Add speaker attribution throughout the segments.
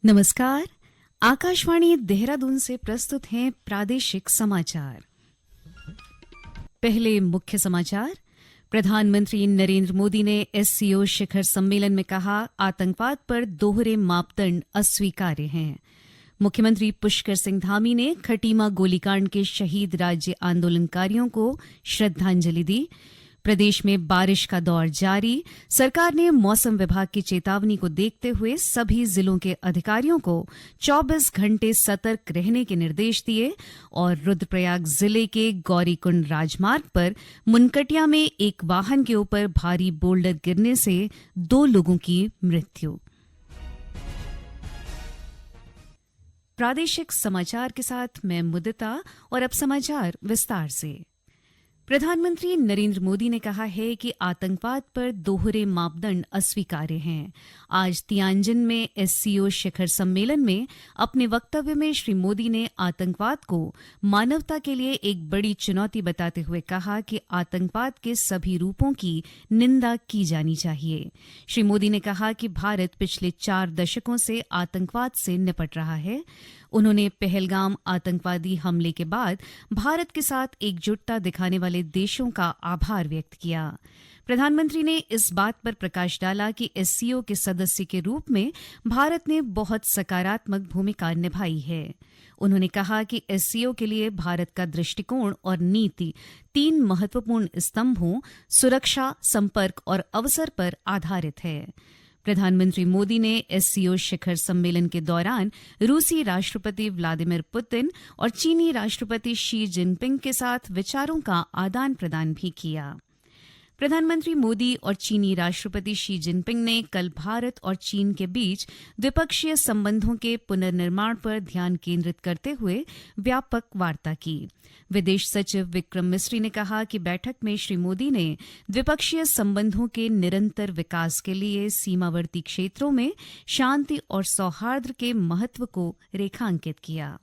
Speaker 1: नमस्कार। आकाशवाणी देहरादून से प्रस्तुत हैं प्रादेशिक समाचार। पहले मुख्य समाचार। प्रधानमंत्री नरेंद्र मोदी ने एससीओ शिखर सम्मेलन में कहा, आतंकवाद पर दोहरे मापदंड अस्वीकार्य हैं। मुख्यमंत्री पुष्कर सिंह धामी ने खटीमा गोलीकांड के शहीद राज्य आंदोलनकारियों को श्रद्धांजलि दी। प्रदेश में बारिश का दौर जारी। सरकार ने मौसम विभाग की चेतावनी को देखते हुए सभी जिलों के अधिकारियों को 24 घंटे सतर्क रहने के निर्देश दिए। और रुद्रप्रयाग जिले के गौरीकुंड राजमार्ग पर मुनकटिया में एक वाहन के ऊपर भारी बोल्डर गिरने से 2 लोगों की मृत्यु। प्रादेशिक समाचार के साथ मैं मुदिता और अब समाचार विस्तार से। प्रधानमंत्री नरेंद्र मोदी ने कहा है कि आतंकवाद पर दोहरे मापदंड अस्वीकार्य हैं। आज तियानजिन में एससीओ शिखर सम्मेलन में अपने वक्तव्य में श्री मोदी ने आतंकवाद को मानवता के लिए एक बड़ी चुनौती बताते हुए कहा कि आतंकवाद के सभी रूपों की निंदा की जानी चाहिए। श्री मोदी ने कहा कि भारत पिछले 4 दशकों से आतंकवाद से निपट रहा है। उन्होंने पहलगाम आतंकवादी हमले के बाद भारत के साथ एकजुटता दिखाने वाले देशों का आभार व्यक्त किया। प्रधानमंत्री ने इस बात पर प्रकाश डाला कि एससीओ के सदस्य के रूप में भारत ने बहुत सकारात्मक भूमिका निभाई है। उन्होंने कहा कि एससीओ के लिए भारत का दृष्टिकोण और नीति 3 महत्वपूर्ण स्तंभों सुरक्षा, संपर्क और अवसर पर आधारित है। प्रधानमंत्री मोदी ने एससीओ शिखर सम्मेलन के दौरान रूसी राष्ट्रपति व्लादिमीर पुतिन और चीनी राष्ट्रपति शी जिनपिंग के साथ विचारों का आदान प्रदान भी किया। प्रधानमंत्री मोदी और चीनी राष्ट्रपति शी जिनपिंग ने कल भारत और चीन के बीच द्विपक्षीय संबंधों के पुनर्निर्माण पर ध्यान केंद्रित करते हुए व्यापक वार्ता की। विदेश सचिव विक्रम मिस्री ने कहा कि बैठक में श्री मोदी ने द्विपक्षीय संबंधों के निरंतर विकास के लिए सीमावर्ती क्षेत्रों में शांति और सौहार्द के महत्व को रेखांकित किया।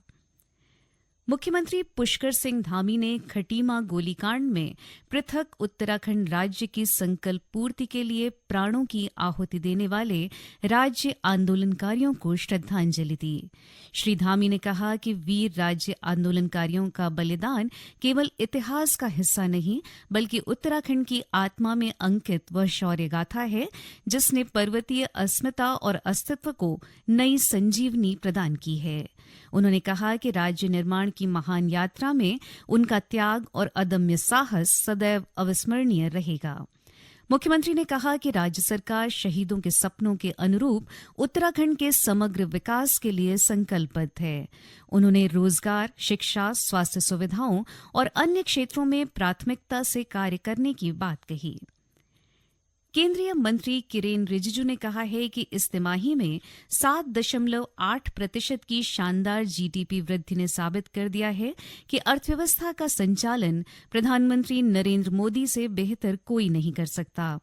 Speaker 1: मुख्यमंत्री पुष्कर सिंह धामी ने खटीमा गोलीकांड में पृथक उत्तराखंड राज्य की संकल्प पूर्ति के लिए प्राणों की आहुति देने वाले राज्य आंदोलनकारियों को श्रद्धांजलि दी। श्री धामी ने कहा कि वीर राज्य आंदोलनकारियों का बलिदान केवल इतिहास का हिस्सा नहीं, बल्कि उत्तराखंड की आत्मा में अंकित वह शौर्य गाथा है जिसने पर्वतीय अस्मिता और अस्तित्व को नई संजीवनी प्रदान की है। उन्होंने कहा कि राज्य निर्माण की महान यात्रा में उनका त्याग और अदम्य साहस सदैव अविस्मरणीय रहेगा। मुख्यमंत्री ने कहा कि राज्य सरकार शहीदों के सपनों के अनुरूप उत्तराखंड के समग्र विकास के लिए संकल्पबद्ध है। उन्होंने रोजगार, शिक्षा, स्वास्थ्य सुविधाओं और अन्य क्षेत्रों में प्राथमिकता से कार्य करने की बात कही। केंद्रीय मंत्री किरेन रिजिजू ने कहा है कि इस तिमाही में 7.8% की शानदार जीडीपी वृद्धि ने साबित कर दिया है कि अर्थव्यवस्था का संचालन प्रधानमंत्री नरेंद्र मोदी से बेहतर कोई नहीं कर सकता।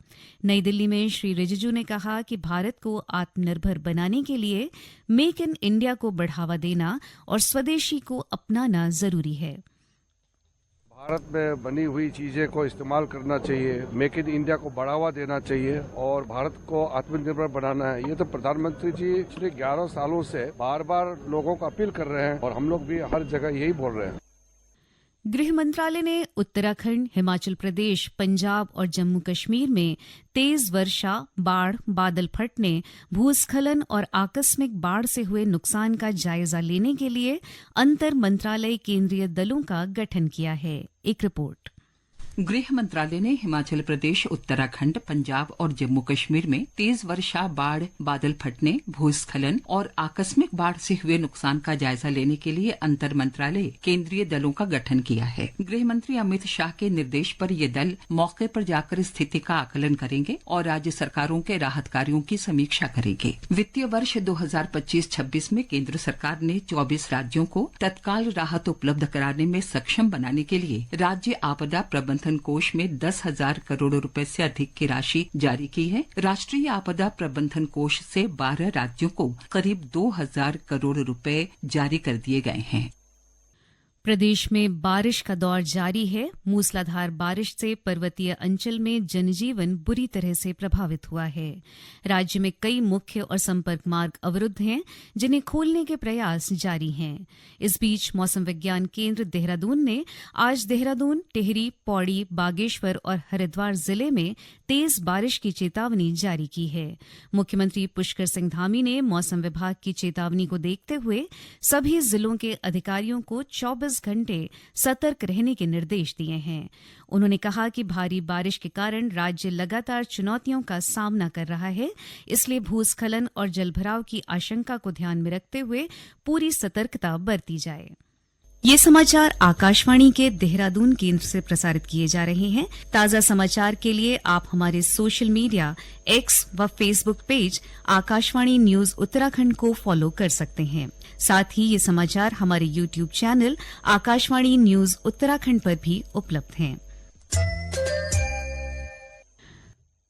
Speaker 1: नई दिल्ली में श्री रिजिजू ने कहा कि भारत को आत्मनिर्भर बनाने के लिए मेक इन इंडिया को बढ़ावा देना और स्वदेशी को अपनाना जरूरी है।
Speaker 2: भारत में बनी हुई चीजें को इस्तेमाल करना चाहिए, मेक इन इंडिया को बढ़ावा देना चाहिए और भारत को आत्मनिर्भर बनाना है। ये तो प्रधानमंत्री जी पिछले 11 सालों से बार बार लोगों को अपील कर रहे हैं और हम लोग भी हर जगह यही बोल रहे हैं।
Speaker 1: गृह मंत्रालय ने उत्तराखंड, हिमाचल प्रदेश, पंजाब और जम्मू कश्मीर में तेज वर्षा, बाढ़, बादल फटने, भूस्खलन और आकस्मिक बाढ़ से हुए नुकसान का जायजा लेने के लिए अंतर मंत्रालय केंद्रीय दलों का गठन किया है। एक रिपोर्ट।
Speaker 3: गृह मंत्रालय ने हिमाचल प्रदेश, उत्तराखंड, पंजाब और जम्मू कश्मीर में तेज वर्षा, बाढ़, बादल फटने, भूस्खलन और आकस्मिक बाढ़ से हुए नुकसान का जायजा लेने के लिए अंतर मंत्रालय केंद्रीय दलों का गठन किया है। गृह मंत्री अमित शाह के निर्देश पर ये दल मौके पर जाकर स्थिति का आकलन करेंगे और राज्य सरकारों के राहत कार्यों की समीक्षा करेंगे। वित्तीय वर्ष 2025-26 में केंद्र सरकार ने 24 राज्यों को तत्काल राहत उपलब्ध कराने में सक्षम बनाने के लिए राज्य आपदा प्रबंधन कोष में 10,000 करोड़ रुपए से अधिक की राशि जारी की है। राष्ट्रीय आपदा प्रबंधन कोष से 12 राज्यों को करीब 2,000 करोड़ रुपए जारी कर दिए गए हैं।
Speaker 1: प्रदेश में बारिश का दौर जारी है। मूसलाधार बारिश से पर्वतीय अंचल में जनजीवन बुरी तरह से प्रभावित हुआ है। राज्य में कई मुख्य और संपर्क मार्ग अवरुद्ध हैं, जिन्हें खोलने के प्रयास जारी हैं। इस बीच मौसम विज्ञान केंद्र देहरादून ने आज देहरादून, टिहरी, पौड़ी, बागेश्वर और हरिद्वार जिले में तेज बारिश की चेतावनी जारी की है। मुख्यमंत्री पुष्कर सिंह धामी ने मौसम विभाग की चेतावनी को देखते हुए सभी जिलों के अधिकारियों को 24 घंटे सतर्क रहने के निर्देश दिए हैं। उन्होंने कहा कि भारी बारिश के कारण राज्य लगातार चुनौतियों का सामना कर रहा है, इसलिए भूस्खलन और जलभराव की आशंका को ध्यान में रखते हुए पूरी सतर्कता बरती जाए। ये समाचार आकाशवाणी के देहरादून केंद्र से प्रसारित किए जा रहे हैं। ताजा समाचार के लिए आप हमारे सोशल मीडिया एक्स व Facebook page Akashvani news Uttarakhand को फॉलो कर सकते हैं। साथ ही ये समाचार हमारे YouTube channel Akashvani news Uttarakhand पर भी उपलब्ध हैं।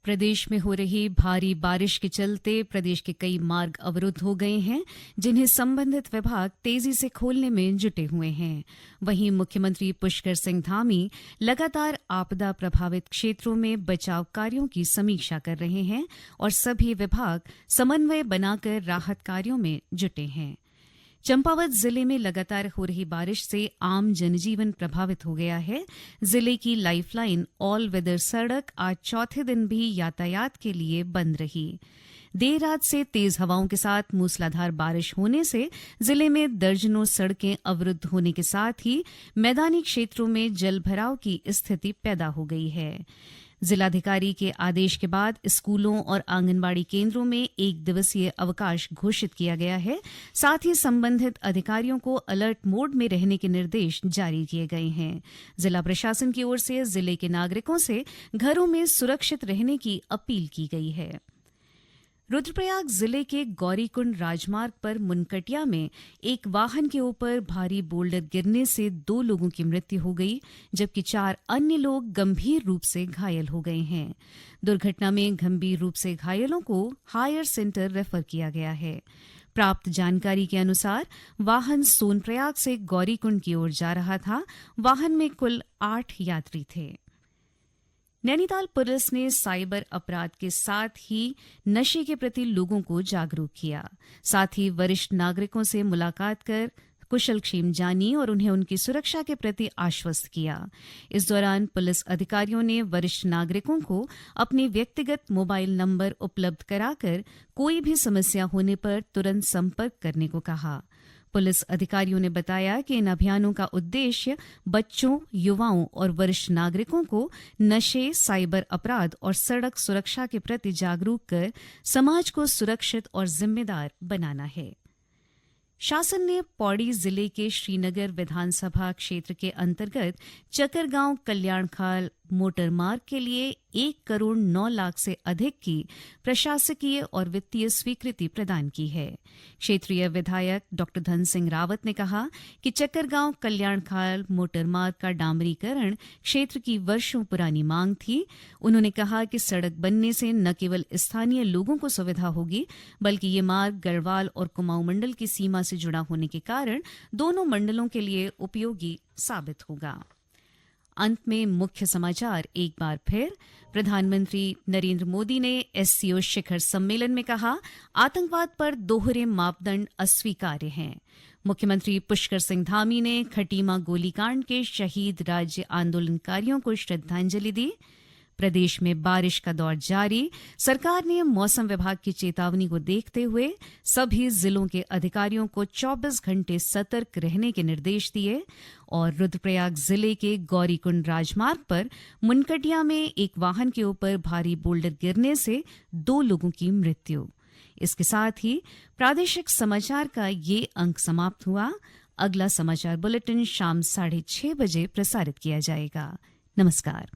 Speaker 1: प्रदेश में हो रही भारी बारिश के चलते प्रदेश के कई मार्ग अवरुद्ध हो गए हैं, जिन्हें संबंधित विभाग तेजी से खोलने में जुटे हुए हैं। वहीं मुख्यमंत्री पुष्कर सिंह धामी लगातार आपदा प्रभावित क्षेत्रों में बचाव कार्यों की समीक्षा कर रहे हैं और सभी विभाग समन्वय बनाकर राहत कार्यों में जुटे हैं। चंपावत जिले में लगातार हो रही बारिश से आम जनजीवन प्रभावित हो गया है। जिले की लाइफलाइन ऑल वेदर सड़क आज चौथे दिन भी यातायात के लिए बंद रही। देर रात से तेज हवाओं के साथ मूसलाधार बारिश होने से जिले में दर्जनों सड़कें अवरुद्ध होने के साथ ही मैदानी क्षेत्रों में जलभराव की स्थिति पैदा हो गई है। जिलाधिकारी के आदेश के बाद स्कूलों और आंगनबाड़ी केंद्रों में 1 दिवसीय अवकाश घोषित किया गया है। साथ ही संबंधित अधिकारियों को अलर्ट मोड में रहने के निर्देश जारी किए गए हैं। जिला प्रशासन की ओर से जिले के नागरिकों से घरों में सुरक्षित रहने की अपील की गई है। रुद्रप्रयाग जिले के गौरीकुंड राजमार्ग पर मुनकटिया में एक वाहन के ऊपर भारी बोल्डर गिरने से 2 लोगों की मृत्यु हो गई, जबकि 4 अन्य लोग गंभीर रूप से घायल हो गए हैं। दुर्घटना में गंभीर रूप से घायलों को हायर सेंटर रेफर किया गया है। प्राप्त जानकारी के अनुसार वाहन सोनप्रयाग से गौरीकुंड की ओर जा रहा था। वाहन में कुल 8 यात्री थे। नैनीताल पुलिस ने साइबर अपराध के साथ ही नशे के प्रति लोगों को जागरूक किया। साथ ही वरिष्ठ नागरिकों से मुलाकात कर कुशलक्षेम जानी और उन्हें उनकी सुरक्षा के प्रति आश्वस्त किया। इस दौरान पुलिस अधिकारियों ने वरिष्ठ नागरिकों को अपने व्यक्तिगत मोबाइल नंबर उपलब्ध कराकर कोई भी समस्या होने पर तुरंत संपर्क करने को कहा। पुलिस अधिकारियों ने बताया कि इन अभियानों का उद्देश्य बच्चों, युवाओं और वरिष्ठ नागरिकों को नशे, साइबर अपराध और सड़क सुरक्षा के प्रति जागरूक कर समाज को सुरक्षित और जिम्मेदार बनाना है। शासन ने पौड़ी जिले के श्रीनगर विधानसभा क्षेत्र के अंतर्गत चकरगांव कल्याणखाल मोटर मार्ग के लिए 1 करोड़ 9 लाख से अधिक की प्रशासकीय और वित्तीय स्वीकृति प्रदान की है। क्षेत्रीय विधायक डॉ धन सिंह रावत ने कहा कि चकरगांव कल्याणखाल मोटर मार्ग का डामरीकरण क्षेत्र की वर्षों पुरानी मांग थी। उन्होंने कहा कि सड़क बनने से न केवल स्थानीय लोगों को सुविधा होगी, बल्कि ये मार्ग गढ़वाल और कुमाऊं मंडल की सीमा से जुड़ा होने के कारण दोनों मंडलों के लिए उपयोगी साबित होगा। अंत में मुख्य समाचार एक बार फिर। प्रधानमंत्री नरेंद्र मोदी ने एससीओ शिखर सम्मेलन में कहा, आतंकवाद पर दोहरे मापदंड अस्वीकार्य हैं। मुख्यमंत्री पुष्कर सिंह धामी ने खटीमा गोलीकांड के शहीद राज्य आंदोलनकारियों को श्रद्धांजलि दी। प्रदेश में बारिश का दौर जारी। सरकार ने मौसम विभाग की चेतावनी को देखते हुए सभी जिलों के अधिकारियों को 24 घंटे सतर्क रहने के निर्देश दिए। और रुद्रप्रयाग जिले के गौरीकुंड राजमार्ग पर मुनकटिया में एक वाहन के ऊपर भारी बोल्डर गिरने से 2 लोगों की मृत्यु। इसके साथ ही प्रादेशिक समाचार का ये अंक समाप्त हुआ। अगला समाचार बुलेटिन शाम 6:30 बजे प्रसारित किया जाएगा। नमस्कार।